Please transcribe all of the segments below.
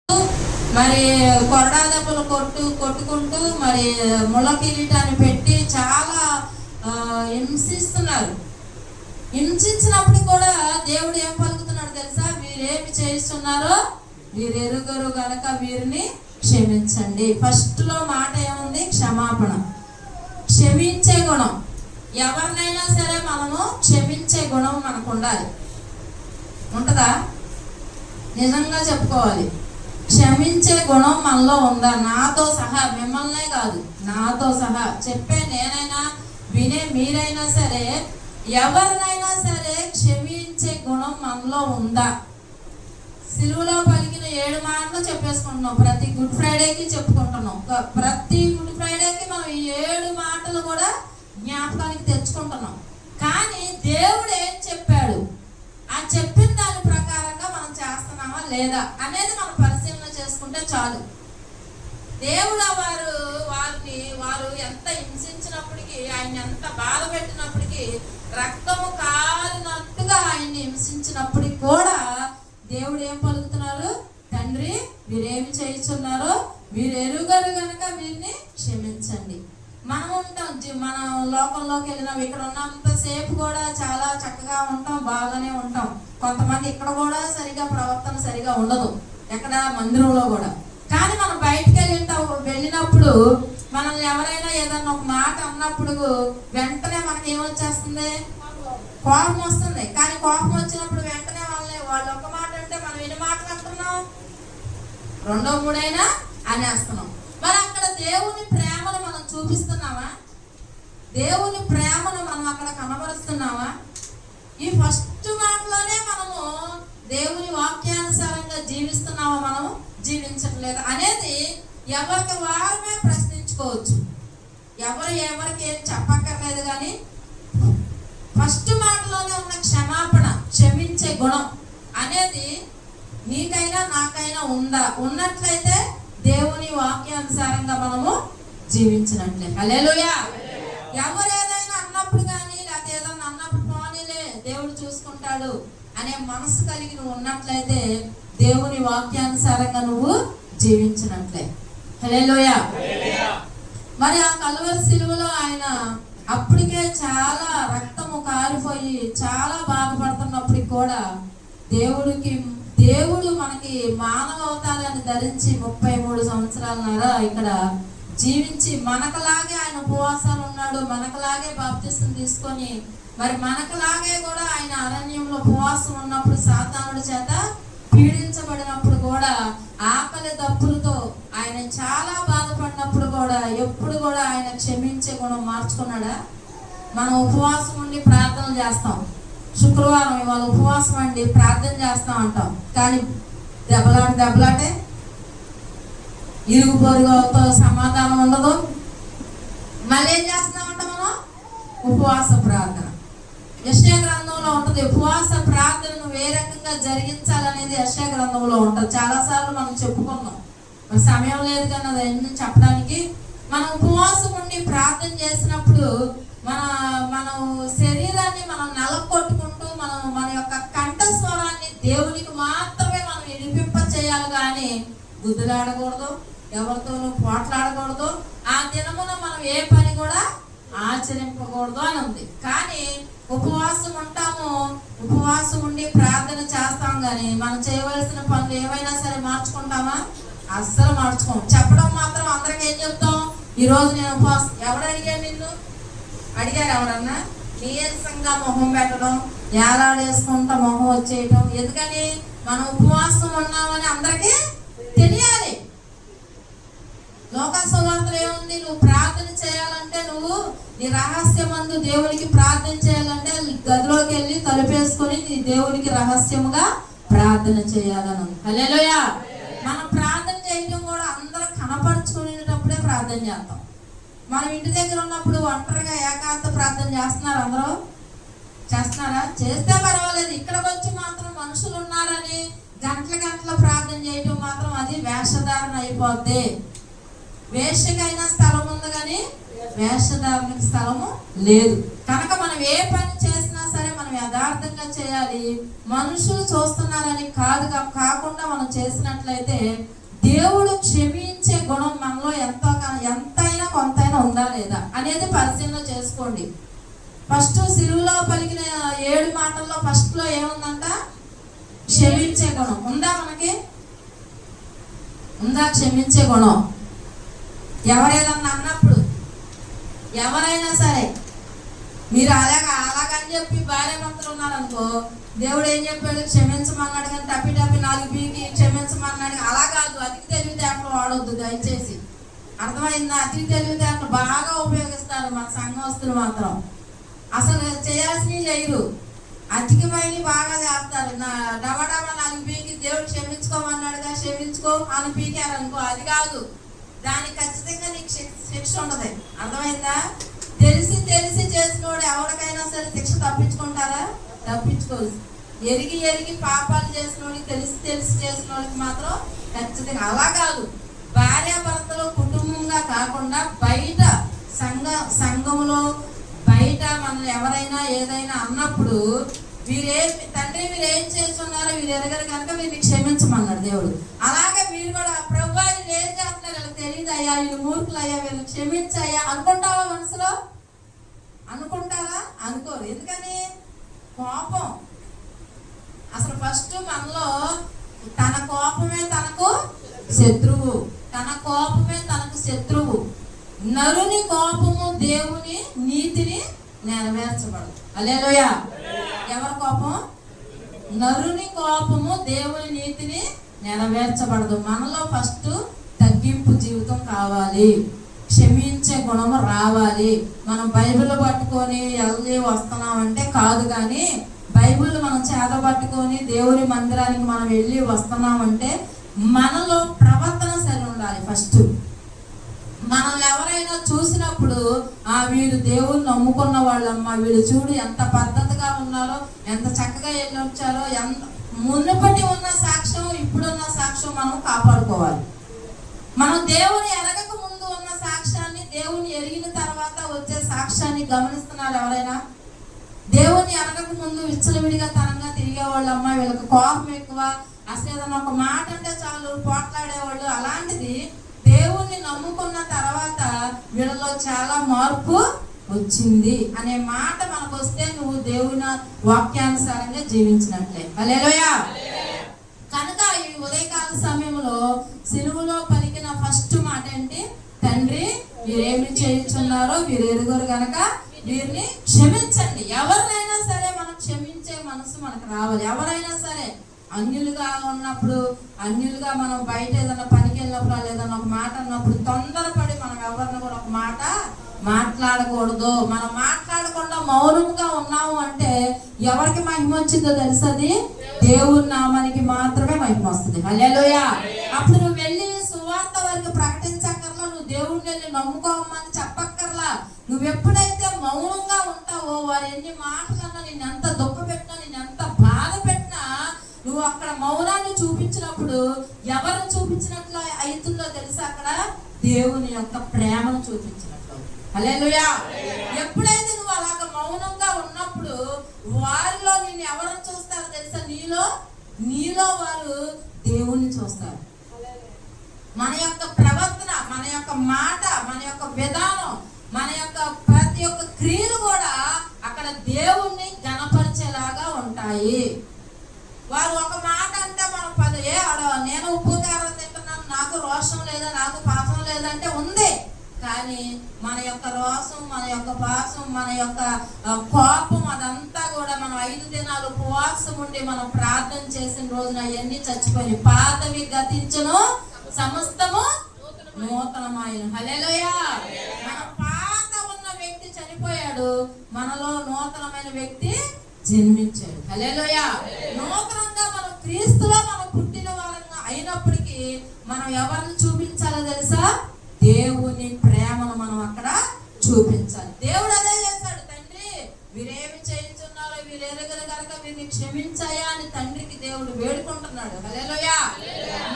మరి కొరడా దెబ్బలు కొట్టుకుంటూ మరి ముళ్ళ కిరీటాన్ని పెట్టి చాలా హింసిస్తున్నారు. హింసించినప్పుడు కూడా దేవుడు ఏం పలుకుతున్నాడు తెలుసా? వీరేమి చేస్తున్నారో వీరు ఎరుగరు గనక వీరిని క్షమించండి. ఫస్ట్ లో మాట ఏముంది? క్షమాపణ, క్షమించే గుణం. ఎవరినైనా సరే మనము క్షమించే గుణం మనకు ఉండాలి. ఉంటుందా? నిజంగా చెప్పుకోవాలి. క్షమించే గుణం మనలో ఉందా? నాతో సహా, మిమ్మల్నే కాదు, నాతో సహా చెప్పే నేనైనా వినే మీరైనా సరే, ఎవరినైనా సరే క్షమించే గుణం మనలో ఉందా? సిలువలో పలికిన 7 మాటలు చెప్పేసుకుంటున్నాం. ప్రతి గుడ్ ఫ్రైడేకి చెప్పుకుంటున్నాం. ప్రతి గుడ్ ఫ్రైడేకి మనం ఈ 7 మాటలు కూడా జ్ఞాపకానికి తెచ్చుకుంటున్నాం. కానీ దేవుడు ఏం చెప్పాడు, ఆ చెప్పిన దాని ప్రకారంగా మనం చేస్తున్నామా లేదా అనేది మనం పరిశీలన చేసుకుంటే చాలు. దేవుడు వారు ఎంత హింసించినప్పటికీ, ఆయన ఎంత బాధ పెట్టినప్పటికీ, రక్తము కారినట్టుగా ఆయన్ని హింసించినప్పటికీ కూడా దేవుడు ఏం పలుకుతున్నారు? తండ్రి, వీరేమి చేయుచున్నారో వీరు ఎరుగరు గనక వీరిని క్షమించండి. మనం ఉంటాం, మనం లోకంలోకి వెళ్ళినాం, ఇక్కడ ఉన్నంతసేపు కూడా చాలా చక్కగా ఉంటాం, బాగానే ఉంటాం. కొంతమంది ఇక్కడ కూడా సరిగా ప్రవర్తన సరిగా ఉండదు, ఎక్కడ మందిరంలో కూడా. కానీ మనం బయటకు వెళ్ళినప్పుడు మనల్ని ఎవరైనా ఏదన్నా ఒక మాట అన్నప్పుడు వెంటనే మనకి ఏమొచ్చేస్తుంది? కోపం వస్తుంది. కానీ కోపం వచ్చినప్పుడు వెంటనే వాళ్ళు ఒక మాట అంటే మనం ఎన్ని మాటలు అంటున్నాం? 2, 3 అనేస్తున్నాం. మరి అక్కడ దేవుని ప్రేమను మనం చూపిస్తున్నామా? దేవుని ప్రేమను మనం అక్కడ కనబరుస్తున్నామా? ఈ ఫస్ట్ మాటలోనే మనము దేవుని వాక్యానుసారంగా జీవిస్తున్నామా, మనం జీవించట్లేదు అనేది ఎవరికి వారమే ప్రశ్నించుకోవచ్చు. ఎవరికి ఏం చెప్పక్కర్లేదు. కానీ ఫస్ట్ మాటలోనే ఉన్న క్షమాపణ, క్షమించే గుణం అనేది నీకైనా నాకైనా ఉన్నట్లయితే దేవుని వాక్యానుసారంగా మనము జీవించినట్లే. హల్లెలూయా. ఎవరు ఏదైనా అన్నప్పుడు కానీ, లేకపోతే ఏదన్నా అన్నప్పుడు పోనీలే దేవుడు చూసుకుంటాడు అనే మనసు కలిగి నువ్వు ఉన్నట్లయితే దేవుని వాక్యానుసారంగా నువ్వు జీవించినట్లే. హల్లెలూయా. మరి ఆ కల్వరి సిలువలో ఆయన అప్పటికే చాలా రక్తము కారిపోయి చాలా బాధపడుతున్నప్పటికి కూడా దేవుడు మనకి మానవ అవతారాన్ని ధరించి 33 సంవత్సరాలన్నర ఇక్కడ జీవించి మనకలాగే ఆయన ఉపవాసాలు ఉన్నాడు, మనకలాగే బాప్తిసం తీసుకొని మరి మనకలాగే కూడా ఆయన అరణ్యంలో ఉపవాసం ఉన్నప్పుడు సాతానుడి చేత పీడించబడినప్పుడు కూడా ఆకలి దప్పులతో ఆయన చాలా బాధపడినప్పుడు కూడా ఎప్పుడు కూడా ఆయన క్షమించే గుణం మార్చుకున్నాడా? మనం ఉపవాసం ఉండి ప్రార్థన చేస్తాం, శుక్రవారం ఇవాళ ఉపవాసం అండి ప్రార్థన చేస్తాం అంటాం. కానీ దెబ్బలాటే ఇరుగు పొరుగుతో సమాధానం ఉండదు. మళ్ళీ ఏం చేస్తున్నామంట మనం? ఉపవాస ప్రార్థన. యెషయా గ్రంథంలో ఉంటుంది. ఉపవాస ప్రార్థనను ఏ రకంగా జరిగించాలనేది యెషయా గ్రంథంలో ఉంటుంది. చాలాసార్లు మనం చెప్పుకున్నాం, సమయం లేదు కానీ అది చెప్పడానికి. మనం ఉపవాసం ఉండి ప్రార్థన చేసినప్పుడు మన శరీరాన్ని మనం నలకొట్టుకుంటూ మన యొక్క కంఠస్వరాన్ని దేవునికి మాత్రమే మనం వినిపింప చేయాలి. కానీ గుద్దులాడకూడదు, ఎవరితోనూ పోట్లాడకూడదు, ఆ దినమున మనం ఏ పని కూడా ఆచరింపకూడదు అని ఉంది. కానీ ఉపవాసం ఉంటాము, ఉపవాసం ఉండి ప్రార్థన చేస్తాం, కానీ మనం చేయవలసిన పనులు ఏమైనా సరే మార్చుకుంటామా? అస్సలు మార్చుకోం. చెప్పడం మాత్రం అందరికి ఏం చెప్తాం? ఈరోజు నేను ఉపవాసం. ఎవరు అడిగారు నిన్ను? అడిగారు ఎవరన్నా? నీరసంగా మొహం పెట్టడం, ఏలాడేసుకుంటా మొహం వచ్చేయటం. ఎందుకని? మనం ఉపవాసం ఉన్నామని అందరికీ తెలియాలి. లోక సువార్తలు ఏముంది? నువ్వు ప్రార్థన చేయాలంటే నువ్వు నీ రహస్యమందు దేవునికి ప్రార్థన చేయాలంటే గదిలోకి వెళ్ళి తలుపేసుకొని నీ దేవునికి రహస్యముగా ప్రార్థన చేయాలని. హల్లెలూయా. మనం ప్రార్థన చేయడం కూడా అందరూ కనపరుచుకునేటప్పుడే ప్రార్థన చేస్తాం. మనం ఇంటి దగ్గర ఉన్నప్పుడు ఒంటరిగా ఏకాంత ప్రార్థన చేస్తున్నారు? అందరూ చేస్తున్నారా? చేస్తే పర్వాలేదు. ఇక్కడికి వచ్చి మాత్రం మనుషులు ఉన్నారని గంటల ప్రార్థన చేయటం మాత్రం అది వేషధారణ అయిపోద్ది. వేషకైనా స్థలం ఉంది కానీ వేషధారణకి స్థలము లేదు. కనుక మనం ఏ పని చేసినా సరే మనం యథార్థంగా చేయాలి. మనుషులు చూస్తున్నారని కాకుండా మనం చేసినట్లయితే దేవుడు క్షమించే గుణం మనలో ఎంతైనా కొంతైనా ఉందా లేదా అనేది పరిశీలన చేసుకోండి. ఫస్ట్ సిలువలో పలికిన 7 మాటల్లో ఫస్ట్ లో ఏముందంట? క్షమించే గుణం ఉందా? మనకి ఉందా క్షమించే గుణం? ఎవరేదన్నా అన్నప్పుడు ఎవరైనా సరే మీరు అలాగని చెప్పి భార్య భర్తలు ఉన్నారనుకో, దేవుడు ఏం చెప్పాడు? క్షమించమన్నాడు. కానీ టప్పి 4 పీకి క్షమించమన్నాడు. అలా కాదు, అతికి తెలివితేటలు వాడొద్దు దయచేసి. అర్థమైందా? అతికి తెలివితేటలు బాగా ఉపయోగిస్తారు మన సంఘస్థులు మాత్రం. అసలు చేయాల్సినవి చేయరు, అధికమైన బాగా చేస్తారు. డబడబ 4 పీకి దేవుడు క్షమించుకోమన్నాడుగా క్షమించుకో అని పీకారనుకో, అది కాదు. దానికి ఖచ్చితంగా నీకు శిక్ష ఉండదు. అర్థమైందా? తెలిసి చేసినోడు ఎవరికైనా సరే శిక్ష తప్పించుకుంటారా? తప్పించుకోదు. ఎరిగి పాపాలు చేసినోడికి తెలిసి చేసినోడికి మాత్రం ఖచ్చితంగా. అలా కాదు, భార్యాభర్తలు కుటుంబంగా కాకుండా బయట సంఘములో బయట మనల్ని ఎవరైనా ఏదైనా అన్నప్పుడు తండ్రి మీరు ఏం చేస్తున్నారో వీరు ఎరగరు కనుక వీరిని క్షమించమన్నాడు దేవుడు. అలాగే మీరు కూడా ప్రభు వీళ్ళు ఏం చేస్తున్నారు వీళ్ళకి తెలియదు అయ్యా, వీళ్ళు మూర్ఖులు అయ్యా, వీళ్ళు క్షమించయ్యా అనుకుంటావా? మనసులో అనుకుంటారా? అనుకోరు. ఎందుకని? కోపం. అసలు ఫస్ట్ మనలో తన కోపమే తనకు శత్రువు, తన కోపమే తనకు శత్రువు. నరుని కోపము దేవుని నీతిని నెరవేర్చబడదు. హల్లెలూయా. ఎవరి కోపం? నరుని కోపము దేవుని నీతిని నెరవేర్చబడదు. మనలో ఫస్ట్ తగ్గింపు జీవితం కావాలి, క్షమించే గుణము రావాలి. మనం బైబిల్ పట్టుకొని వెళ్ళి వస్తున్నామంటే కాదు, కానీ బైబిల్ మనం చేతబట్టుకొని దేవుని మందిరానికి మనం వెళ్ళి వస్తున్నామంటే మనలో ప్రవర్తన సరి ఉండాలి. ఫస్ట్ మనల్ని ఎవరైనా చూసినప్పుడు వీళ్ళు దేవుని నమ్ముకున్న వాళ్ళమ్మ, వీళ్ళు చూడు ఎంత పద్ధతిగా ఉన్నారో, ఎంత చక్కగా వెళ్ళి వచ్చారో, మునుపటి ఉన్న సాక్ష్యం ఇప్పుడున్న సాక్ష్యం మనం కాపాడుకోవాలి. మనం దేవుని ఎరగక ముందు ఉన్న సాక్ష్యాన్ని, దేవుని ఎరిగిన తర్వాత వచ్చే సాక్ష్యాన్ని గమనిస్తున్నారు ఎవరైనా? దేవుని ఎరగక ముందు విచ్చలవిడిగా తనంగా తిరిగేవాళ్ళమ్మ, వీళ్ళకి కోపం ఎక్కువ, అసలు ఏదైనా ఒక మాట అంటే చాలు పోట్లాడేవాళ్ళు. అలాంటిది దేవుణ్ణి నమ్ముకున్న తర్వాత వీళ్ళలో చాలా మార్పు వచ్చింది అనే మాట మనకు వస్తే నువ్వు దేవుని వాక్యానుసారంగా జీవించినట్లే. హల్లెలూయా. కనుక ఈ ఉదయకాల సమయంలో సిలువలో పలికిన ఫస్ట్ మాట ఏంటి? తండ్రి వీరేమి చేయుచున్నారో వీరు ఎరుగరు గనక వీరిని క్షమించండి. ఎవరినైనా సరే మనం క్షమించే మనసు మనకు రావాలి. ఎవరైనా సరే అన్యులుగా ఉన్నప్పుడు, అన్యులుగా మనం బయట ఏదైనా పనికి వెళ్ళినప్పుడు ఏదైనా ఒక మాట అన్నప్పుడు తొందరపడి మనం ఎవరిని కూడా ఒక మాట మాట్లాడకూడదు. మనం మాట్లాడకుండా మౌనంగా ఉన్నాము అంటే ఎవరికి మహిమ వచ్చిందో తెలుసది? దేవుని నామానికి మాత్రమే మహిమ వస్తుంది. హల్లెలూయా. అప్పుడు నువ్వు వెళ్ళి సువార్త వారికి ప్రకటించక్కర్లా, నువ్వు దేవుడిని వెళ్ళి నమ్ముకోమని చెప్పక్కర్లా. నువ్వు ఎప్పుడైతే మౌనంగా ఉంటావో వారు ఎన్ని మాటలన్నా, నిన్ను ఎంత దుఃఖ పెట్టినా, నిన్ను ఎంత బాధ పెట్టినా, నువ్వు అక్కడ మౌనాన్ని చూపించినప్పుడు ఎవరిని చూపించినట్లు అవుతుందో తెలుసా? అక్కడ దేవుని యొక్క ప్రేమను చూపించినట్లు. హల్లెలూయా. ఎప్పుడైతే నువ్వు అలాగ మౌనంగా ఉన్నప్పుడు వారిలో నిన్ను ఎవరిని చూస్తారో తెలుసా? నీలో వారు దేవుణ్ణి చూస్తారు. మన యొక్క ప్రవర్తన, మన యొక్క మాట, మన యొక్క విధానం, మన యొక్క ప్రతి ఒక్క క్రియలు కూడా అక్కడ దేవుణ్ణి ఘనపరిచేలాగా ఉంటాయి. వారు ఒక మాట అంటే మనం నేను ఉప్పు కారం తింటున్నాను, నాకు రోషం లేదా, నాకు పాపం లేదంటే ఉంది. కానీ మన యొక్క రోషం, మన యొక్క పాపం, మన యొక్క కోపం అదంతా కూడా మనం 5 దినాలు ఉపవాసం ఉండి మనం ప్రార్థన చేసిన రోజున అవన్నీ చచ్చిపోయి పాతవి గతించును, సమస్తము నూతనమైన. హల్లెలూయా. మన పాత ఉన్న వ్యక్తి చనిపోయాడు, మనలో నూతనమైన వ్యక్తి జన్మించాడు. హల్లెలూయా. నూతనంగా మనం క్రీస్తులో మనం పుట్టిన వారంగా అయినప్పటికీ మనం ఎవరిని చూపించాలో తెలుసా? దేవుని ప్రేమను మనం అక్కడ చూపించాలి. దేవుడు అదే చేస్తాడు. తండ్రి వీరేమి చేయించున్నారో వీరు ఎరగరు కనుక వీరిని క్షమించాయా అని తండ్రికి దేవుడు వేడుకుంటున్నాడు. హల్లెలూయా.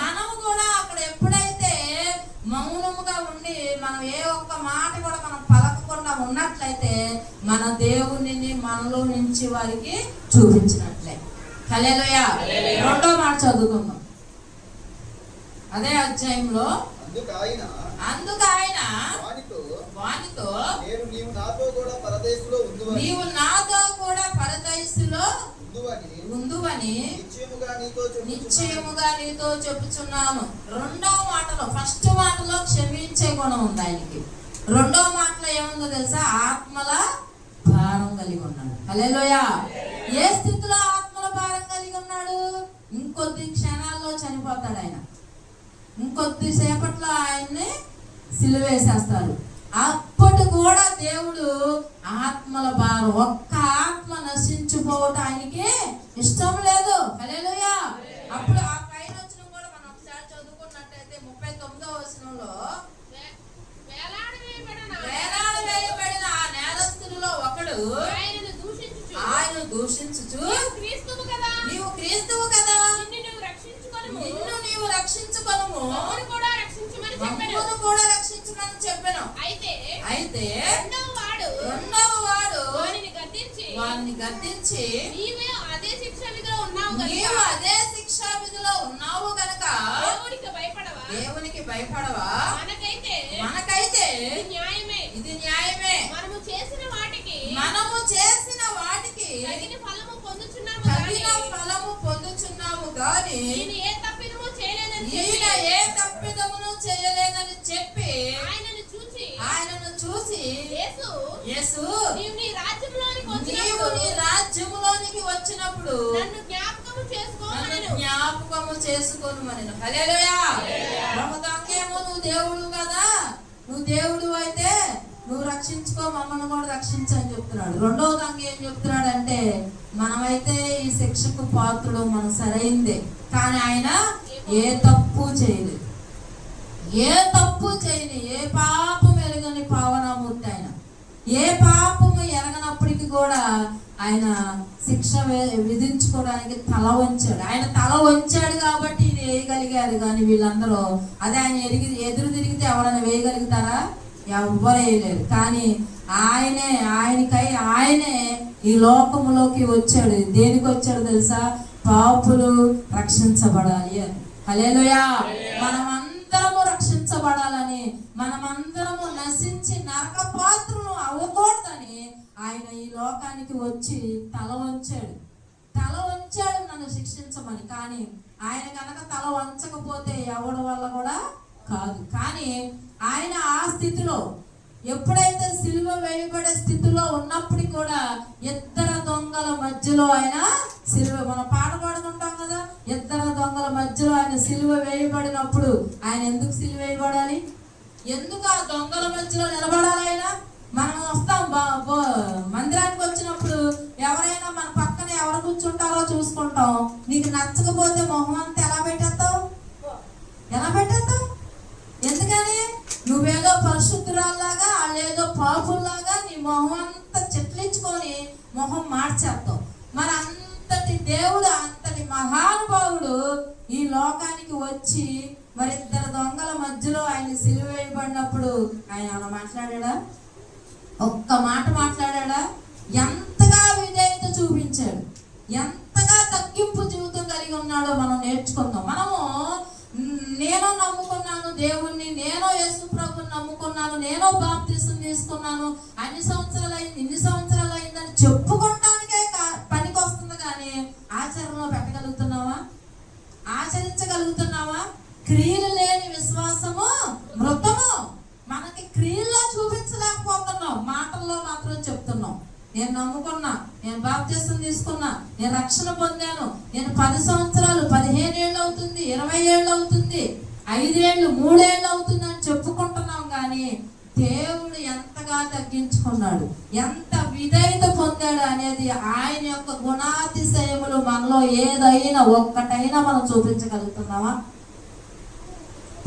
మనం కూడా అక్కడ ఎప్పుడైతే మౌనముగా ఉండి మనం ఏ ఒక్క మాట కూడా మనం పలకకుండా ఉన్నట్లయితే మన దేవుని మనలో మనలో నుంచి వారికి చూపించినట్లే. హల్లెలూయా. రెండో మాట చదువుకుందాం అదే అధ్యాయంలో. అందుకు ఆయన వానితో నీవు నాతో కూడా పరదేశులో ఉందువని నిశ్చయముగా నీతో చెప్పుచున్నాను. రెండవ మాటలో, ఫస్ట్ మాటలో క్షమించే గుణం ఉంది ఆయనకి. రెండవ మాటలో ఏముందో తెలుసా? ఆత్మల భారం కలిగి ఉన్నాడు. హల్లెలూయా. ఏ స్థితిలో ఆత్మల భారం కలిగి ఉన్నాడు? ఇంకొద్ది క్షణాల్లో చనిపోతాడు ఆయన. ఇంకొద్ది సేపట్లో ఆయన్ని సిలువేసేస్తారు. అప్పటి కూడా దేవుడు ఆత్మల భారం, ఒక్క ఆత్మ నశించిపోవటం ఆయనకి ఇష్టం లేదు. హల్లెలూయా. అప్పుడు ఆ పైన వచ్చిన కూడా మనం ఒకసారి చదువుకున్నట్టయితే 39వ వచనంలో, వేలాడవేయబడిన ఆ నేరస్తులలో ఒకడు ఆయన దూషించుచు, నీవు క్రీస్తువు కదా, నిన్ను నీవు రక్షించుకొనుము, మమ్మను కూడా రక్షించుమని చెప్పెను. అయితే రెండవ వాడు వారిని గద్దించి, నీవు అదే శిక్షా విధిలో ఉన్నావు గనక దేవునికి భయపడవా? మనకైతే ఇది న్యాయమే. మనము చేసిన వాటికి తగిన ఫలము పొందుచున్నాము గాని ఈయన ఏ తప్పిదమును చేయలేదని చెప్పి ఆయనను చూసి యేసు నీవు నీ రాజ్యములోనికి వచ్చినప్పుడు నన్ను జ్ఞాపకము చేసుకోమనెను. హల్లెలూయా. ప్రభుదాకేమో నువ్వు దేవుడు కదా, నువ్వు దేవుడు అయితే నువ్వు రక్షించుకో, మమ్మల్ని కూడా రక్షించని చెప్తున్నాడు. రెండవ దానికి ఏం చెప్తున్నాడు అంటే, మనమైతే ఈ శిక్షకు పాత్రుడు, మనం సరైందే, కానీ ఆయన ఏ తప్పు చేయలేదు, ఏ పాపం ఎరగని పావనమూర్తి ఆయన. ఏ పాపము ఎరగనప్పటికీ కూడా ఆయన శిక్ష విధించుకోవడానికి తల వంచాడు. ఆయన తల వంచాడు కాబట్టి ఇది వేయగలిగారు. కానీ వీళ్ళందరూ అదే ఆయన ఎదురు తిరిగితే ఎవరైనా వేయగలుగుతారా? ఎవ్వరు వేయలేరు. కానీ ఆయనే ఈ లోకములోకి వచ్చాడు. దేనికి వచ్చాడు తెలుసా? పాపులు రక్షించబడాలి అని. హల్లెలూయా. మనమందరము రక్షించబడాలని, మనమందరము నశించి నరక పాత్రను అవ్వకూడదని ఆయన ఈ లోకానికి వచ్చి తల వంచాడు నన్ను శిక్షించమని. కానీ ఆయన కనుక తల వంచకపోతే ఎవడి వల్ల కూడా కాదు. కానీ ఆయన ఆ స్థితిలో, ఎప్పుడైతే సిలువ వేయబడే స్థితిలో ఉన్నప్పటికీ కూడా ఇద్దరు దొంగల మధ్యలో ఆయన సిలువ, మనం పాట పాడుకుంటాం కదా, ఇద్దరు దొంగల మధ్యలో ఆయన సిలువ వేయబడినప్పుడు ఆయన ఎందుకు సిలువ వేయబడాలి? ఎందుకు ఆ దొంగల మధ్యలో నిలబడాలి ఆయన? మనం వస్తాం మందిరానికి వచ్చినప్పుడు ఎవరైనా మన పక్కన ఎవరు కూర్చుంటారో చూసుకుంటాం. నీకు నచ్చకపోతే మొహం అంతా ఎలా పెట్టేస్తావు? ఎందుకని? నువ్వేదో పరిశుద్ధురాల్లాగా, వాళ్ళేదో పాపుల్లాగా నీ మొహం అంతా చెట్లించుకొని మొహం మార్చేస్తావు. మరి అంతటి దేవుడు, అంతటి మహానుభావుడు ఈ లోకానికి వచ్చి మరి ఇద్దరు దొంగల మధ్యలో ఆయన సిలువ వేయబడినప్పుడు ఆయన ఏమైనా మాట్లాడా? ఒక్క మాట మాట్లాడా? ఎంతగా విధేయత చూపించాడు, ఎంతగా తగ్గింపు జీవితం కలిగి ఉన్నాడో మనం నేర్చుకుందాం. మనము నేను నమ్ముకున్నాను దేవుణ్ణి, నేను యేసు ప్రభుని నమ్ముకున్నాను, నేను బాప్తిసం తీసుకున్నాను, ఇన్ని సంవత్సరాలు అయిందని చెప్పుకోవటానికే పనికి వస్తుంది. కానీ ఆచరణలో ఆచరించగలుగుతున్నావా? క్రియలు లేని విశ్వాసము మృతము. మనకి క్రియల్లో చూపించలేకపోతున్నాం, మాటల్లో మాత్రం చెప్తున్నాం. నేను నమ్ముకున్నా, నేను బాప్తిసం తీసుకున్నా, నేను రక్షణ పొందాను, నేను 10 సంవత్సరాలు, 15 ఏళ్ళు అవుతుంది, 20 ఏళ్ళు అవుతుంది, 5 ఏళ్ళు, 3 ఏళ్ళు అవుతుంది అని చెప్పుకుంటున్నాం. కానీ దేవుడు ఎంతగా తగ్గించుకున్నాడు, ఎంత విధేయత పొందాడు అనేది ఆయన యొక్క గుణాతిశయములు మనలో ఏదైనా ఒక్కటైనా మనం చూపించగలుగుతున్నామా?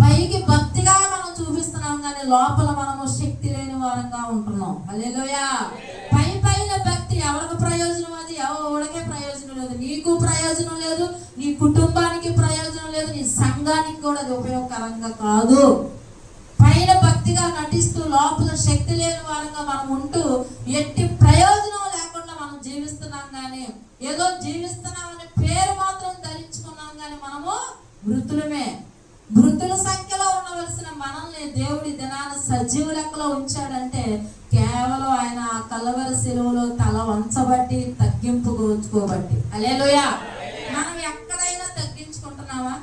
పైకి భక్తిగా మనం చూపిస్తున్నాం, కానీ లోపల మనము శక్తి లేని వారంగా ఉంటున్నాం. హల్లెలూయా. పైన భక్తి ఎవరికి ప్రయోజనం? అది ఎవరికే ప్రయోజనం లేదు. నీకు ప్రయోజనం లేదు, నీ కుటుంబానికి ప్రయోజనం లేదు, నీ సంఘానికి కూడా అది ఉపయోగకరంగా కాదు. పైన భక్తిగా నటిస్తూ లోపల శక్తి లేని వారంగా మనం ఉంటూ ఎట్టి ప్రయోజనం లేకుండా మనం జీవితం కానీ ఏదో జీవిస్తున్నామని పేరు మాత్రం ధరించుకున్నాం కానీ మనము మృతులమే. మృతుల సంఖ్యలో ఉండవలసిన మనల్ని దేవుడి దినాన సజీవ లెక్కలో ఉంచాడంటే కేవలం ఆయన కలవరి శిలువలో తల వంచబట్టి తగ్గింపుకోబట్టి. హల్లెలూయా. మనం ఎక్కడైనా తగ్గించుకుంటున్నావా?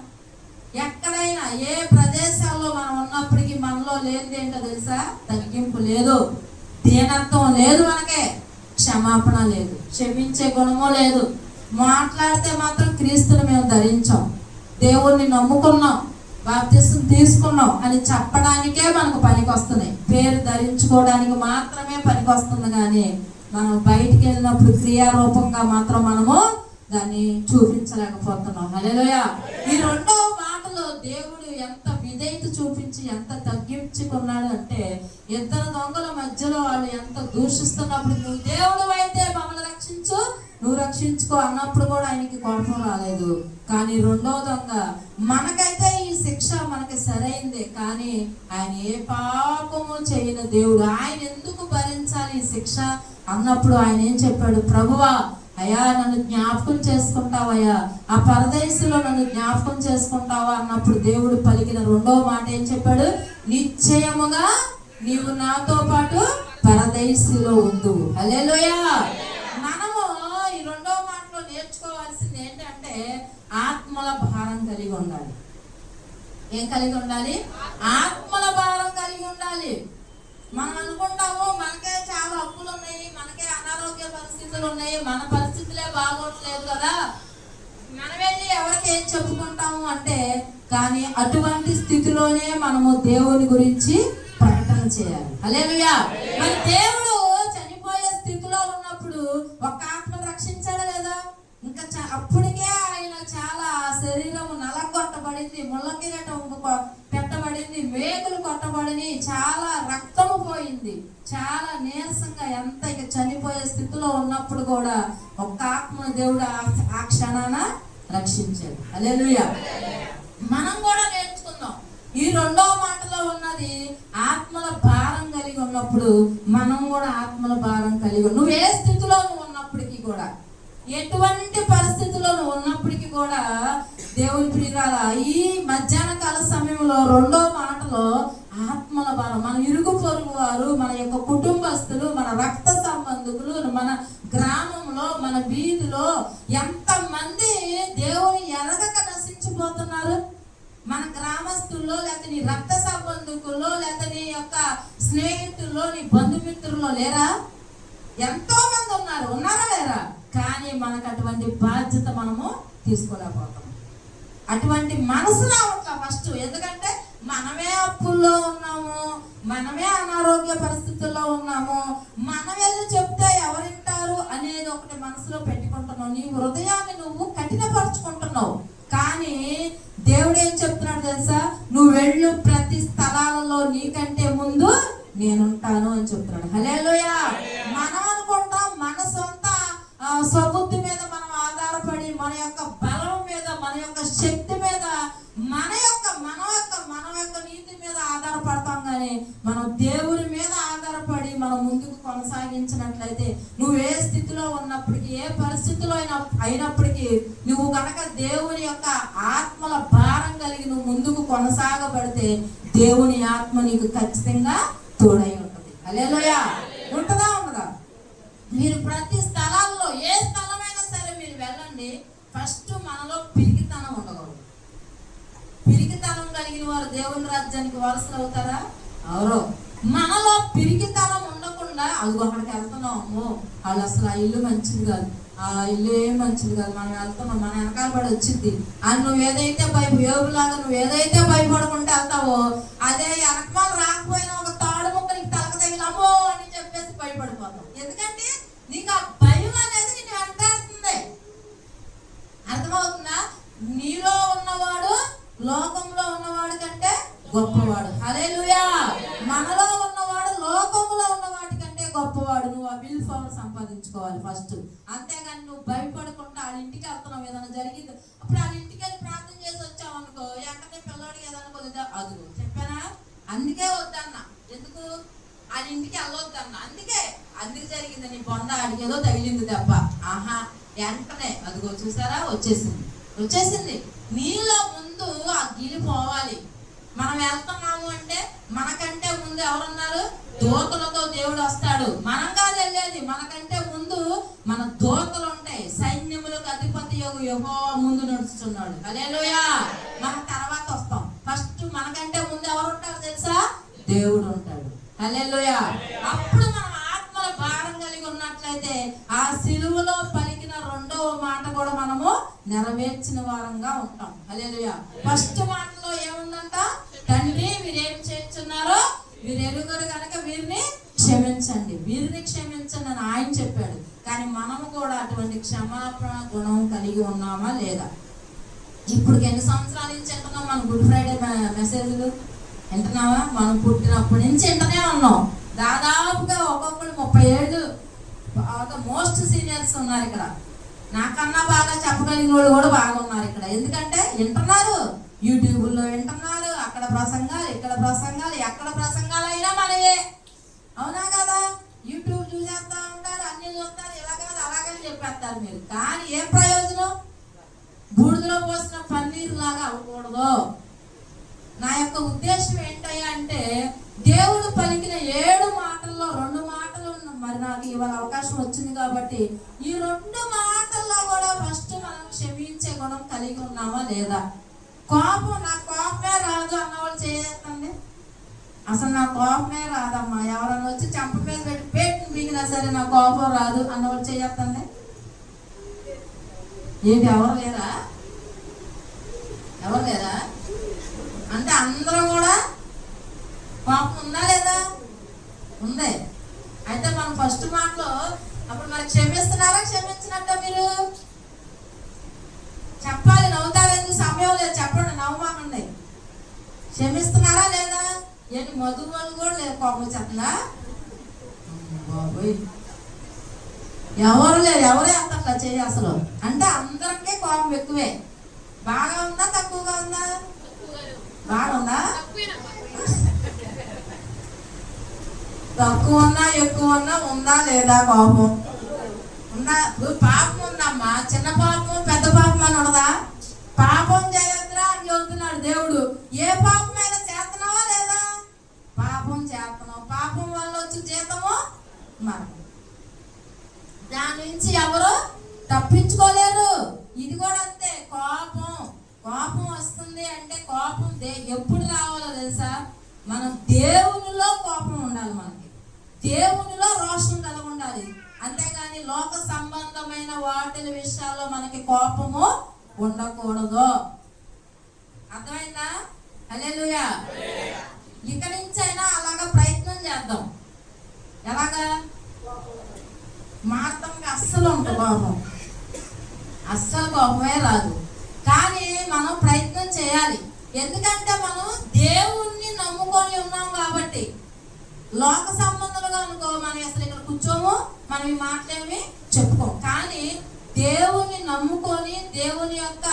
ఎక్కడైనా ఏ ప్రదేశాల్లో మనం ఉన్నప్పటికీ మనలో లేనిది ఏంటో తెలుసా? తగ్గింపు లేదు, దీనత్వం లేదు, మనకే క్షమాపణ లేదు, క్షమించే గుణము లేదు. మాట్లాడితే మాత్రం క్రీస్తుని మేము ధరించాం, దేవుణ్ణి నమ్ముకున్నాం, బాప్తిసం తీసుకున్నాం అని చెప్పడానికే మనకు పనికి వస్తున్నాయి. పేరు ధరించుకోవడానికి మాత్రమే పనికి వస్తుంది కానీ మనం బయటికి వెళ్ళినప్పుడు క్రియారూపంగా మాత్రం మనము దాన్ని చూపించలేకపోతున్నాం. హల్లెలూయా. ఈ రెండో మాటలో దేవుడు ఎంత విధేయత చూపించి ఎంత తగ్గించుకున్నాడు అంటే, ఇద్దరు దొంగల మధ్యలో వాళ్ళు ఎంత దూషిస్తున్నప్పుడు నువ్వు దేవుడు అయితే మమ్మల్ని రక్షించు, నువ్వు రక్షించుకో అన్నప్పుడు కూడా ఆయనకి కోపం రాలేదు. కానీ రెండో దొంగ మనకైతే ఈ శిక్ష మనకి సరైందే, కానీ ఆయన ఏ పాపము చేయని దేవుడు, ఆయన ఎందుకు భరించాలి ఈ శిక్ష అన్నప్పుడు ఆయన ఏం చెప్పాడు? ప్రభువా, అయ్యా నన్ను జ్ఞాపకం చేసుకుంటావయ్యా, ఆ పరదేశంలో నన్ను జ్ఞాపకం చేసుకుంటావా అన్నప్పుడు దేవుడు పలికిన రెండో మాట ఏం చెప్పాడు? నిశ్చయముగా నీవు నాతో పాటు పరదేశంలో ఉండు. హల్లెలూయా. మనము ఈ రెండో మాటలో నేర్చుకోవాల్సింది ఏంటంటే ఆత్మల భారం కలిగి ఉండాలి. ఏం కలిగి ఉండాలి? ఆత్మల భారం కలిగి ఉండాలి. మనం అనుకుంటాము మనకే చాలా అప్పులు ఉన్నాయి, మనకే అనారోగ్య పరిస్థితులు ఉన్నాయి, మన పరిస్థితులే బాగోట్లేదు కదా, మనం వెళ్ళి ఎవరికి ఏం చెప్పుకుంటాము అంటే, కానీ అటువంటి స్థితిలోనే మనము దేవుని గురించి ప్రకటన చేయాలి. హల్లెలూయా. మరి దేవుడు చనిపోయే స్థితిలో ఉన్నప్పుడు ఒక ఆత్మను రక్షించాడా లేదా? ఇంకా అప్పటికే ఆయన చాలా శరీరం నలగొట్టబడింది, ముళ్ళ కిరీటం పెట్టబడింది, మేకులు కొట్టబడి చాలా రక్తము పోయింది, చాలా నీరసంగా ఎంత ఇక చనిపోయే స్థితిలో ఉన్నప్పుడు కూడా ఒక్క ఆత్మను దేవుడు ఆ క్షణాన రక్షించాడు. హల్లెలూయా. మనం కూడా నేర్చుకుందాం. ఈ రెండో మాటలో ఉన్నది ఆత్మల భారం కలిగి ఉన్నప్పుడు మనం కూడా ఆత్మల భారం కలిగి, నువ్వు ఏ స్థితిలో నువ్వు ఉన్నప్పటికీ కూడా, ఎటువంటి పరిస్థితుల్లో నువ్వు ఉన్నప్పటికీ కూడా దేవుని ప్రియురాల ఈ మధ్యాహ్న కాల సమయంలో రెండో మాటలో ఆత్మల భారం, మన ఇరుగు పొరుగు వారు, మన యొక్క కుటుంబస్తులు, మన రక్త సంబంధికులు, మన గ్రామంలో, మన వీధిలో ఎంతమంది దేవుని ఎరగక నశించిపోతున్నారు. మన గ్రామస్తుల్లో, లేకపోతే నీ రక్త సంబంధికుల్లో, లేకపోతే నీ యొక్క స్నేహితుల్లో, నీ బంధుమిత్రుల్లో లేరా? ఎంతో మంది ఉన్నారు, ఉన్నారా లేరా? కానీ మనకు అటువంటి బాధ్యత మనము తీసుకోలేకపోతాం. అటువంటి మనసు రావట్లా ఫస్ట్. ఎందుకంటే మనమే అప్పుల్లో ఉన్నాము, మనమే అనారోగ్య పరిస్థితుల్లో ఉన్నాము, మనం వెళ్ళి చెప్తే ఎవరింటారు అనేది ఒకటి మనసులో పెట్టుకుంటున్నావు. నీ హృదయాన్ని నువ్వు కఠినపరుచుకుంటున్నావు. కానీ దేవుడు ఏం చెప్తున్నాడు తెలుసా? నువ్వు వెళ్ళు ప్రతి స్థలాలలో నీకంటే ముందు నేనుంటాను అని చెప్తున్నాడు. హల్లెలూయా. మనం అనుకుంటాం మన సొంత స్వబుద్ధి మీద మనం ఆధారపడి, మన యొక్క బలం మీద, మన యొక్క శక్తి మీద, మన యొక్క నీతి మీద ఆధారపడతాం. కానీ మనం దేవుని మీద ఆధారపడి మనం ముందుకు కొనసాగించినట్లయితే, నువ్వు ఏ స్థితిలో ఉన్నప్పటికీ, ఏ పరిస్థితిలో అయినప్పటికీ నువ్వు కనుక దేవుని యొక్క ఆత్మల భారం కలిగి నువ్వు ముందుకు కొనసాగబడితే దేవుని ఆత్మ నీకు ఖచ్చితంగా తోడై ఉంటుంది. హల్లెలూయా. ఉంటుందా ఉండదా? మీరు ప్రతి స్థలాల్లో, ఏ స్థలమైనా సరే మీరు వెళ్ళండి, ఫస్ట్ మనలో పిరికితనం ఉండకూడదు. పిరికితనం కలిగిన వారు దేవుని రాజ్యానికి వారసులు అవుతారా? అవరు. మనలో పిరికితనం ఉండకుండా, అదిగో అక్కడికి వెళ్తున్నాము, వాళ్ళు అసలు ఆ ఇల్లు మంచిది కాదు, ఆ ఇల్లు ఏం మంచిది కాదు, మనం వెళ్తున్నాం, మన వెనకాల పడి వచ్చింది అని నువ్వు ఏదైతే యోగులాగా నువ్వు ఏదైతే భయపడుకుంటే వెళ్తావో, అదే వెనకమాల రాకపోయినా ఒక తాడు ముక్క నీకు తలక తగిలమ్మో అని చెప్పేసి భయపడిపోతావు. ఎందుకంటే నీకు ఆ భయం అనేది నిన్ను వెంటాడుతుంది. అర్థమవుతుందా? నీలో ఉన్నవాడు లోకంలో ఉన్నవాడు కంటే గొప్పవాడు. హల్లెలూయా. మనలో ఉన్నవాడు లోకంలో ఉన్న వాటి కంటే గొప్పవాడు. నువ్వు ఆ విల్ పవర్ సంపాదించుకోవాలి ఫస్ట్. అంతేగాని నువ్వు భయపడకుండా వాళ్ళ ఇంటికి వెళ్తున్నావు, ఏదైనా జరిగింది అప్పుడు వాళ్ళ ఇంటికి వెళ్ళి ప్రార్థన చేసి వచ్చావు అనుకో, ఎక్కడే పిల్లడికి ఏదైనా కొద్దిగా అదుగు చెప్పానా? అందుకే వద్దన్నా. ఎందుకు? ఆ ఇంటికి వెళ్ళొద్దన్న. అందుకు జరిగింది. నీ బొంద అడిగేదో తగిలింది దెబ్బ. ఆహా, వెంటనే అదిగో చూసారా, వచ్చేసింది. నీలో ముందు ఆ గిలి పోవాలి. మనం వెళ్తున్నాము అంటే మనకంటే ముందు ఎవరున్నారు? దూతలతో దేవుడు వస్తాడు. మనం కాదు వెళ్ళేది, మనకంటే ముందు మన దూతలు ఉంటాయి. సైన్యములకు అధిపతి యెహోవా ముందు నడుస్తున్నాడు. హల్లెలూయా. మనం తర్వాత వస్తాం. ఫస్ట్ మనకంటే ముందు ఎవరు ఉంటారు తెలుసా? దేవుడు ఉంటాడు. హల్లెలూయా. అప్పుడు మనం ఆత్మల భారం కలిగి ఉన్నట్లయితే ఆ సిలువలో పలికిన రెండవ మాట కూడా మనము నెరవేర్చిన వారంగా ఉంటాం. హల్లెలూయా. ఫస్ట్ మాటలో ఏముందంట? తండ్రి, వీరేం చేస్తున్నారో వీరు ఎరుగరు కనుక వీరిని క్షమించండి, వీరిని క్షమించండి అని ఆయన చెప్పాడు. కానీ మనము కూడా అటువంటి క్షమాపణ గుణం కలిగి ఉన్నామా లేదా? ఇప్పుడు ఎన్ని సంవత్సరాల నుంచి వింటున్నాం మనం గుడ్ ఫ్రైడే మెసేజ్లు? వింటున్నావా? మనం పుట్టినప్పటి నుంచి వింటనే ఉన్నాం. దాదాపుగా ఒక్కొక్కరు 30 ఏళ్ళు మోస్ట్ సీనియర్స్ ఉన్నారు ఇక్కడ. నాకన్నా బాగా చెప్పగలిగిన వాళ్ళు కూడా బాగా ఉన్నారు ఇక్కడ. ఎందుకంటే వింటున్నారు, యూట్యూబ్లో వింటున్నారు. అక్కడ ప్రసంగాలు, ఇక్కడ ప్రసంగాలు, ఎక్కడ ప్రసంగాలు అయినా మనయే. అవునా కదా? యూట్యూబ్ చూసేస్తా ఉంటారు, అన్ని చూస్తారు, ఇలా కాదు అలాగని చెప్పేస్తారు మీరు. కానీ ఏం ప్రయోజనం? బూడిదలో పోసిన పన్నీరు లాగా అవ్వకూడదు. నా యొక్క ఉద్దేశం ఏంటయ్యా అంటే, దేవుడు పలికిన 7 మాటల్లో 2 మాటలు మరి నాకు ఇవాళ అవకాశం వచ్చింది కాబట్టి ఈ 2 మాటల్లో కూడా ఫస్ట్ మనం క్షమించే గుణం కలిగి ఉన్నామా లేదా? నాకు కోపమే రాదు అన్నవాళ్ళు చేయకండి. అసలు నా కోపమే రాదమ్మా, ఎవరన్నా వచ్చి చెంప మీద పెట్టి మిగిలినా సరే నా కోపం రాదు అన్నవాళ్ళు చేయకండి. ఏంటి, ఎవరు లేరా? అంటే అందరం కూడా కోపం ఉందా లేదా? ఉంది. అయితే మనం ఫస్ట్ మాటలో అప్పుడు మరి క్షమిస్తున్నారా క్షమించినట్ట? మీరు చెప్పాలి. నవ్వుతారెందుకు? సమయం లేదు, చెప్పండి, నవ్వమాకండి. క్షమిస్తున్నారా లేదా? ఏంటి, మధు వాళ్ళు కూడా లేదు కోపం వచ్చేస్తుందా? బాబోయ్, ఎవరు లేరు. ఎవరే అంత అట్లా చేయి అసలు. అంటే అందరికీ కోపం ఎక్కువే. బాగా ఉందా తక్కువగా ఉందా? బాగుందా? తక్కువ ఉన్నా ఎక్కువ ఉన్నా ఉందా లేదా కోపం? ఉందా? పాపం ఉందమ్మా, చిన్న పాపం పెద్ద పాపం అని ఉండదా? పాపం చేయొద్దురా అని చెబుతున్నాడు దేవుడు. ఏ పాపమైనా చేస్తున్నావా లేదా? పాపం చేస్తున్నావు. పాపం వల్ల వచ్చి జీతము మరణం. దాని నుంచి ఎవరు తప్పించుకోలేరు. ఇది కూడా అంతే. కోపం వస్తుంది అంటే కోపం ఎప్పుడు రావాలో తెలుసా? మనం దేవునిలో కోపం ఉండాలి. మనకి దేవునిలో రోషం కలిగి ఉండాలి. అంతేగాని లోక సంబంధమైన వాటి విషయాల్లో మనకి కోపము ఉండకూడదు. అర్థమైందా? హల్లెలూయా. ఇక నుంచైనా అలాగా ప్రయత్నం చేద్దాం. ఎలాగా? మార్తంకి అస్సలు ఉంటుంది కోపం, అస్సలు కోపమే రాదు. కానీ మనం ప్రయత్నం చేయాలి. ఎందుకంటే మనం దేవుణ్ణి నమ్ముకొని ఉన్నాం కాబట్టి. లోక సంబంధాలుగా అనుకో, మనం అసలు ఇక్కడ కూర్చోము, మనం ఈ మాటలేమి చెప్పుకోం. కానీ దేవుణ్ణి నమ్ముకొని దేవుని యొక్క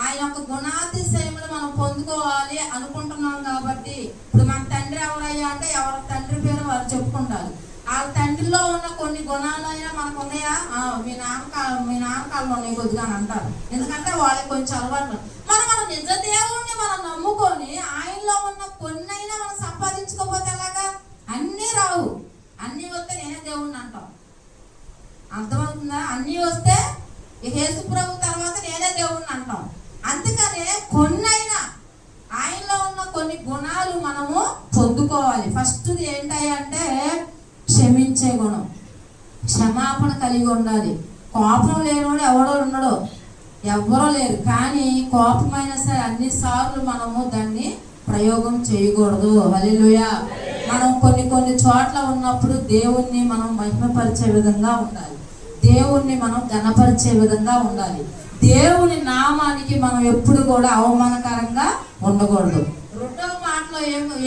ఆయన యొక్క గుణాతిశయములు మనం పొందుకోవాలి అనుకుంటున్నాం కాబట్టి. ఇప్పుడు మన తండ్రి ఎవరయ్యా అంటే ఎవరి తండ్రి పేరు వారు చెప్పుకుంటారు. ఆ తండ్రిలో ఉన్న కొన్ని గుణాలైనా మనకు ఉన్నాయా? మీ నాన్నకాళ్ళు ఉన్నాయి కొద్దిగా అని అంటారు. ఎందుకంటే వాళ్ళకి కొంచెం అలవాటు. మనం నిజ దేవుణ్ణి మనం నమ్ముకొని ఆయనలో ఉన్న కొన్నైనా మనం సంపాదించుకోకపోతే ఎలాగా? అన్నీ రావు. అన్నీ వస్తే నేనే దేవుణ్ణి అంటాం. అర్థమవుతుందా? అన్నీ వస్తే యేసు ప్రభు తర్వాత నేనే దేవుణ్ణి అంటాం. అందుకనే కొన్నైనా ఆయనలో ఉన్న కొన్ని గుణాలు మనము పొందుకోవాలి. ఫస్ట్ది ఏంటయ్యా అంటే క్షమించే గుణం, క్షమాపణ కలిగి ఉండాలి. కోపం లేనివాడు ఎవడో ఉండడు, ఎవ్వరూ లేరు. కానీ కోపమైనా సరే అన్నిసార్లు మనము దాన్ని ప్రయోగం చేయకూడదు. హల్లెలూయా. మనం కొన్ని చోట్ల ఉన్నప్పుడు దేవుణ్ణి మనం మహిమపరిచే విధంగా ఉండాలి. దేవుణ్ణి మనం ఘనపరిచే విధంగా ఉండాలి. దేవుని నామానికి మనం ఎప్పుడు కూడా అవమానకరంగా ఉండకూడదు. రెండవ మాటలో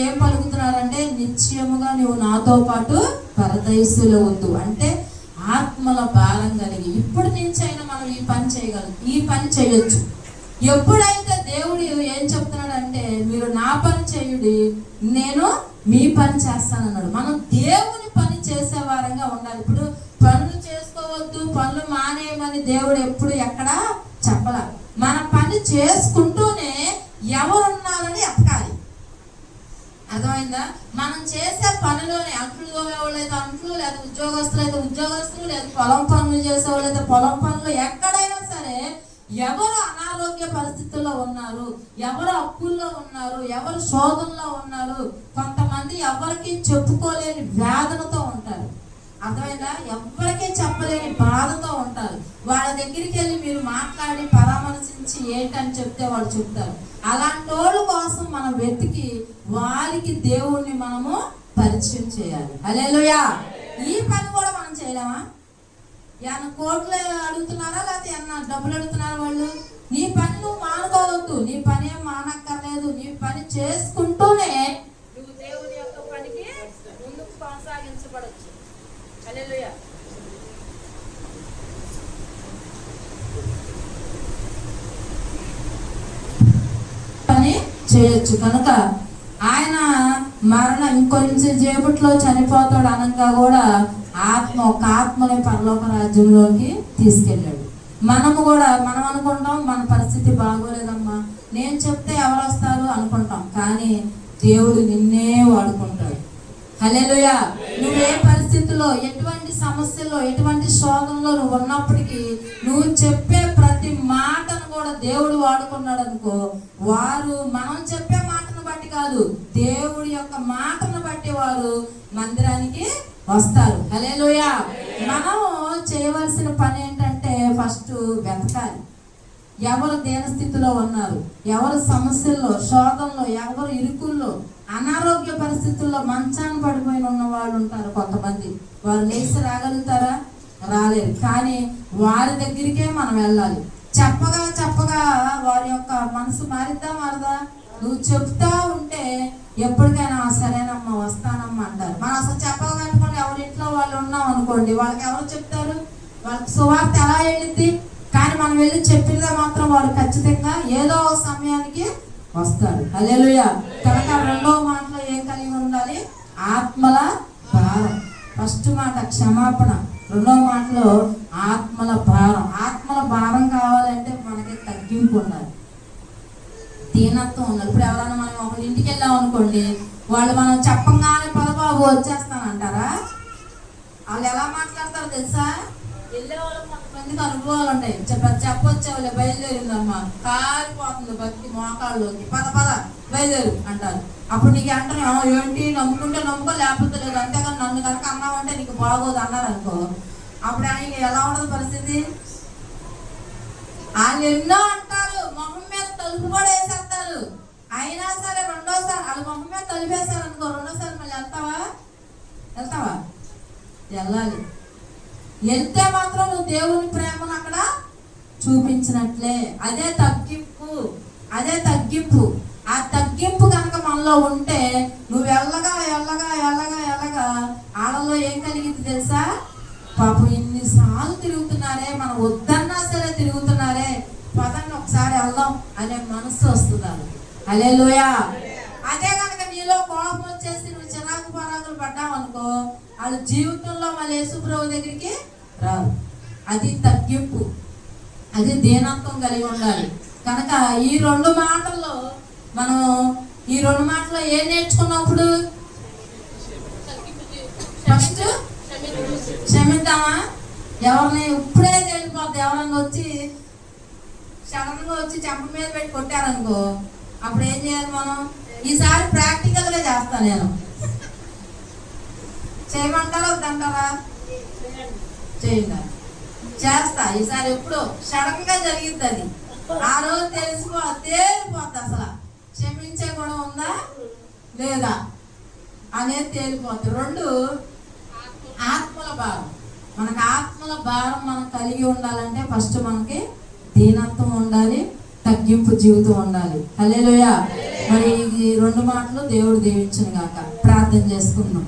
ఏం పలుకుతున్నారంటే, నిశ్చయముగా నువ్వు నాతో పాటు పరదేశులో వద్దు. అంటే ఆత్మల భారం కలిగి ఇప్పటి నుంచి అయినా మనం ఈ పని చేయగలం, ఈ పని చేయొచ్చు. ఎప్పుడైతే దేవుడు ఏం చెప్తున్నాడంటే, మీరు నా పని చేయుడి, నేను మీ పని చేస్తానన్నాడు. మనం దేవుని పని చేసే వారంగా ఉండాలి. ఇప్పుడు పనులు చేసుకోవద్దు, పనులు మానేయమని దేవుడు ఎప్పుడు ఎక్కడ చెప్పలా. మన పని చేసుకుంటూనే ఎవరున్నారని ఎతకాలి. అర్థమైందా? మనం చేసే పనిలోనే అంట్లు తోమేవాళ్ళైతే అంట్లు, లేదా ఉద్యోగస్తులు అయితే ఉద్యోగస్తులు, లేదా పొలం పనులు చేసేవాళ్ళు అయితే పొలం పనులు, ఎక్కడైనా సరే ఎవరు అనారోగ్య పరిస్థితుల్లో ఉన్నారు, ఎవరు అప్పుల్లో ఉన్నారు, ఎవరు శోధనలో ఉన్నారు, కొంతమంది ఎవరికి చెప్పుకోలేని వేదనతో ఉంటారు. అర్థమైందా? ఎవరికీ చెప్పలేని బాధతో ఉంటారు. వాళ్ళ దగ్గరికి వెళ్ళి మీరు మాట్లాడి పరామర్శించి ఏంటని చెప్తే వాళ్ళు చెప్తారు. అలాంటి వాళ్ళ కోసం మనం వెతికి వారికి దేవుణ్ణి మనము పరిచయం చేయాలి. హల్లెలూయా. ఈ పని కూడా మనం చేయలేమా? ఏమన్నా కోట్లు అడుగుతున్నారా, లేకపోతే ఏమన్నా డబ్బులు అడుగుతున్నారా వాళ్ళు? నీ పని నువ్వు మానుకోవద్దు, నీ పని ఏం మానక్కర్లేదు. నీ పని చేసుకుంటూనే నువ్వు దేవుని యొక్క పనికి ముందుకు కొనసాగించబడచ్చు. హల్లెలూయా. పని చేయొచ్చు కనుక ఆయన ఇంకొంచెం చేపట్లో చనిపోతాడు అనగా కూడా ఒక ఆత్మని పరలోక రాజ్యంలోకి తీసుకెళ్ళాడు. మనం అనుకుంటాం మన పరిస్థితి బాగోలేదమ్మా, నేను చెప్తే ఎవరు వస్తారు అనుకుంటాం, కానీ దేవుడు నిన్నే వాడుకుంటాడు. హల్లెలూయా. నువ్వే పరిస్థితుల్లో, ఎటువంటి సమస్యల్లో, ఎటువంటి శోధనలో నువ్వు ఉన్నప్పటికీ నువ్వు చెప్పే ప్రతి మాటను కూడా దేవుడు వాడుకున్నాడు అనుకో, వారు మనం చెప్పే మాటను బట్టి కాదు, దేవుడి యొక్క మాటను బట్టి వారు మందిరానికి వస్తారు. హల్లెలూయా. మనము చేయవలసిన పని ఏంటంటే ఫస్ట్ వెతకాలి. ఎవరు దేనస్థితిలో ఉన్నారు, ఎవరు సమస్యల్లో, శోధనలో, ఎవరు ఇరుకుల్లో, అనారోగ్య పరిస్థితుల్లో మంచాన పడిపోయిన ఉన్న వాళ్ళు ఉంటారు కొంతమంది. వారు లేచి రాగలుగుతారా? రాలేరు. కానీ వారి దగ్గరికే మనం వెళ్ళాలి. చెప్పగా వారి యొక్క మనసు మారదా? నువ్వు చెప్తా ఉంటే ఎప్పటికైనా సరేనమ్మా వస్తానమ్మా అంటారు. మనం అసలు చెప్పగలుగుకుండా ఎవరింట్లో వాళ్ళు ఉన్నాం అనుకోండి, వాళ్ళకి ఎవరు చెప్తారు? వాళ్ళకి సువార్త ఎలా వెళ్ళింది? కానీ మనం వెళ్ళి చెప్పినగా మాత్రం వాడు ఖచ్చితంగా ఏదో సమయానికి వస్తాడు. హల్లెలూయా. కనుక రెండవ మాటలో ఏం కలిగి ఉండాలి? ఆత్మల భారం. ఫస్ట్ మాట క్షమాపణ, రెండవ మాటలో ఆత్మల భారం. ఆత్మల భారం కావాలంటే మనకి తగ్గింపు ఉండాలి, దీనత్వం ఉండాలి. ఇప్పుడు ఎవరైనా మనం ఒక ఇంటికి వెళ్ళాం అనుకోండి, వాళ్ళు మనం చెప్పంగానే పదబాబు వచ్చేస్తానంటారా? వాళ్ళు ఎలా మాట్లాడతారు తెలుసా? వెళ్ళే వాళ్ళకి కొంతమందికి అనుభవాలు ఉంటాయి. చెప్పొచ్చేవాళ్ళే బయలుదేరిందమ్మా, కాలిపోతుంది భక్తి మోకాళ్ళలోకి, పద బయలుదేరు అంటారు. అప్పుడు నీకు అంటారు ఏంటి, నమ్ముకుంటే నమ్ముకో, లేకపోతే లేదు, అంతేగాని నన్ను కనుక అన్నావంటే నీకు బాగోదు అన్నారు అనుకో, అప్పుడు ఆయనకి ఎలా ఉండదు పరిస్థితి? వాళ్ళు ఎన్నో అంటారు, మొహం మీద తలుపు కూడా వేసేస్తారు. అయినా సరే రెండోసారి వాళ్ళు మొహం మీద తలుపేశారు అనుకో, రెండోసారి మళ్ళీ వెళ్తావా? వెళ్ళాలి. వెళ్తే మాత్రం నువ్వు దేవుని ప్రేమను అక్కడ చూపించినట్లే. అదే తగ్గింపు. ఆ తగ్గింపు కనుక మనలో ఉంటే నువ్వు వెళ్ళగా ఆడలో ఏం కలిగింది తెలుసా? పాపం ఇన్నిసార్లు తిరుగుతున్నారే, మనం వద్దన్నా సరే తిరుగుతున్నారే, పదండి ఒకసారి వెళ్దాం అనే మనసు వస్తున్నారు. హల్లెలూయా. అదే కనుక నీలో కోపం వచ్చేసి నువ్వు చిరాకు పరాకులు పడ్డావనుకో, వాళ్ళ జీవితంలో మళ్ళీ యేసు ప్రభు దగ్గరికి రాదు. అది తగ్గింపు, అది దీనత్వం కలిగి ఉండాలి. కనుక ఈ రెండు మాటల్లో ఏం నేర్చుకున్నప్పుడు ఫస్ట్ క్షమిద్దామా? ఎవరిని ఇప్పుడే తెలిపోద్ది, ఎవరన్నా వచ్చి సడన్గా వచ్చి చెంప మీద పెట్టి కొట్టారనుకో, అప్పుడు ఏం చేయాలి మనం? ఈసారి ప్రాక్టికల్గా చేస్తా. నేను చేయమంటారా వద్దంటారా? చేయండి, చేస్తా. ఈసారి ఎప్పుడు సడన్ గా జరిగింది అది, ఆ రోజు తేలిపోద్ది అసలు క్షమించే కూడా ఉందా లేదా అనేది తేలిపోద్ది. రెండు ఆత్మల భారం. మనకు ఆత్మల భారం మనం కలిగి ఉండాలంటే ఫస్ట్ మనకి దీనత్వం ఉండాలి, తగ్గింపు జీవితం ఉండాలి. హల్లెలూయా. మరి ఈ రెండు మాటలు దేవుడు దీవించును గాక. ప్రార్థన చేసుకుందాం.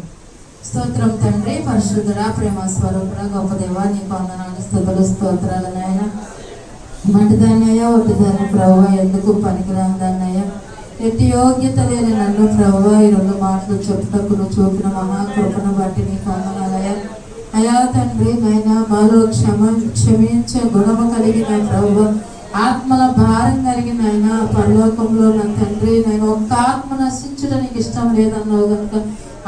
స్తోత్రం తండ్రి, పరిశుద్ధుడా, ప్రేమ స్వరూపుడా, గొప్ప దేవా, నీకు వందనాలు, స్తుతులు, స్తోత్రాలు నాయన. మంటిదాన్నయ్యా, ఒట్టిదాన్ని ప్రభువా, ఎందుకు పనికిరాందన్నయ్యా, ఎట్టి యోగ్యత లేని నన్ను ప్రభువా ఈ రెండు మాటలు చెప్పుటకు నువ్వు చూపిన మహాకృపను బట్టి నీకు వందనాలయ్యా. అయా తండ్రి నాయన మాలో క్షమించే గుణము కలిగిన ప్రభువా, ఆత్మల భారం కలిగిన ఆయన పరలోకంలో నా తండ్రి నేను ఒక్క ఆత్మ నశించడానికి ఇష్టం లేదన్నావు కనుక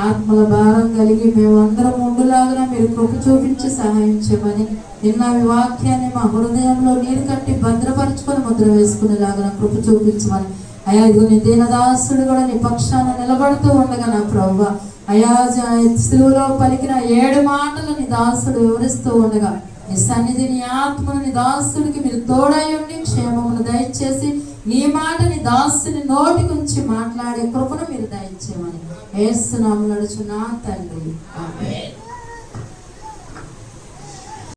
ఆత్మల భారం కలిగి మేమందరం ఉండులాగా మీరు కృప చూపించి సహాయం చేయమని నిన్న వాక్యాన్ని మా హృదయంలో నీరు కట్టి భద్రపరుచుకొని ముద్ర వేసుకునేలాగా కృప చూపించమని అయా ఇదిగో నీ దీనదాసుడు కూడా నీ పక్షాన నిలబడుతూ ఉండగా నా ప్రభువా అయా శిలువలో పలికిన 7 మాటలు నీ దాసుడు వివరిస్తూ ఉండగా నీ సన్నిధి నీ ఆత్మను నీ దాసుడికి మీరు తోడై ఉండి క్షేమమును దయచేసి నీ మాట నీ దాసుని నోటికి మాట్లాడే కృపను మీరు దయచేయమని యేసు నామమున అడుగుచున్నా తండ్రి. ఆమేన్.